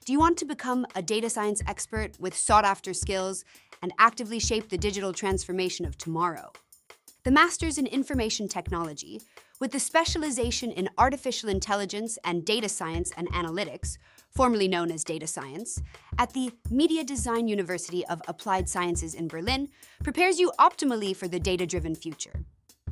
Do you want to become a data science expert with sought-after skills and actively shape the digital transformation of tomorrow? The Masters in Information Technology, with the specialization in artificial intelligence and data science and analytics, formerly known as data science, at the Media Design University of Applied Sciences in Berlin, prepares you optimally for the data-driven future.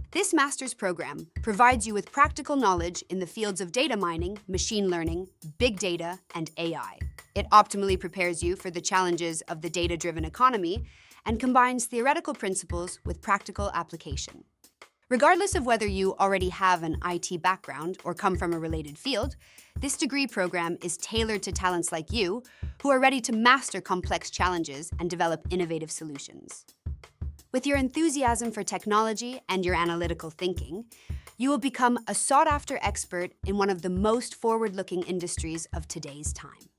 This master's program provides you with practical knowledge in the fields of data mining, machine learning, big data, and AI. It optimally prepares you for the challenges of the data-driven economy and combines theoretical principles with practical application. Regardless of whether you already have an IT background or come from a related field, this degree program is tailored to talents like you who are ready to master complex challenges and develop innovative solutions. With your enthusiasm for technology and your analytical thinking, you will become a sought-after expert in one of the most forward-looking industries of today's time.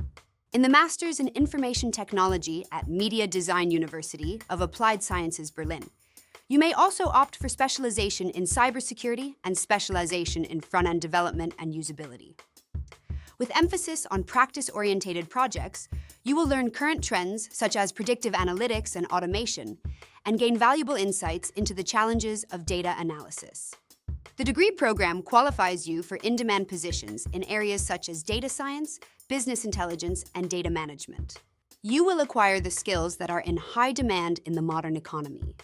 In the Masters in Information Technology at Media Design University of Applied Sciences Berlin, you may also opt for specialization in cybersecurity and specialization in front-end development and usability. With emphasis on practice-oriented projects, you will learn current trends such as predictive analytics and automation, and gain valuable insights into the challenges of data analysis. The degree program qualifies you for in-demand positions in areas such as data science, business intelligence, and data management. You will acquire the skills that are in high demand in the modern economy.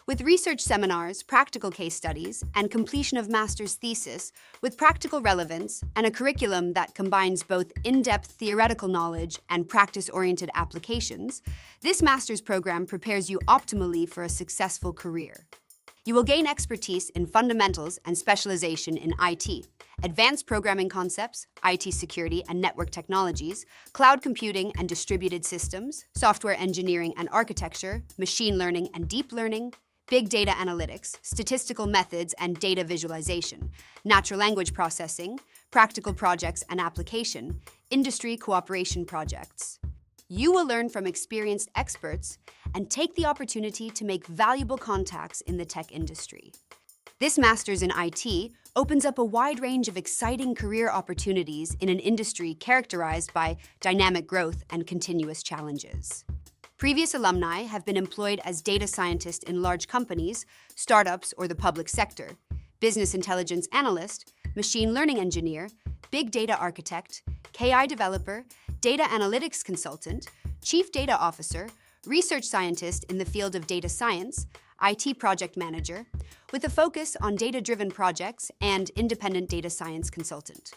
With research seminars, practical case studies, and completion of master's thesis with practical relevance and a curriculum that combines both in-depth theoretical knowledge and practice-oriented applications, this master's program prepares you optimally for a successful career. You will gain expertise in fundamentals and specialization in IT, advanced programming concepts, IT security and network technologies, cloud computing and distributed systems, software engineering and architecture, machine learning and deep learning, big data analytics, statistical methods and data visualization, natural language processing, practical projects and application, industry cooperation projects. You will learn from experienced experts and take the opportunity to make valuable contacts in the tech industry. This master's in IT opens up a wide range of exciting career opportunities in an industry characterized by dynamic growth and continuous challenges. Previous alumni have been employed as data scientists in large companies, startups, or the public sector, business intelligence analyst, machine learning engineer, big data architect, KI developer, data analytics consultant, chief data officer, research scientist in the field of data science, IT project manager, with a focus on data-driven projects, and independent data science consultant.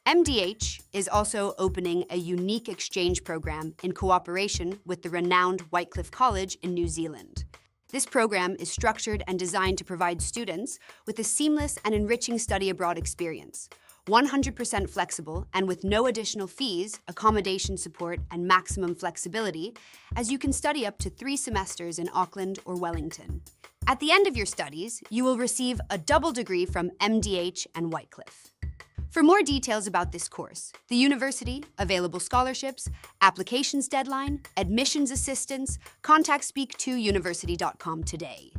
MDH is also opening a unique exchange program in cooperation with the renowned Whitecliff College in New Zealand. This program is structured and designed to provide students with a seamless and enriching study abroad experience, 100% flexible and with no additional fees, accommodation support, and maximum flexibility, as you can study up to 3 semesters in Auckland or Wellington. At the end of your studies, you will receive a double degree from MDH and Whitecliff. For more details about this course, the university, available scholarships, applications deadline, admissions assistance, contact speak2university.com today.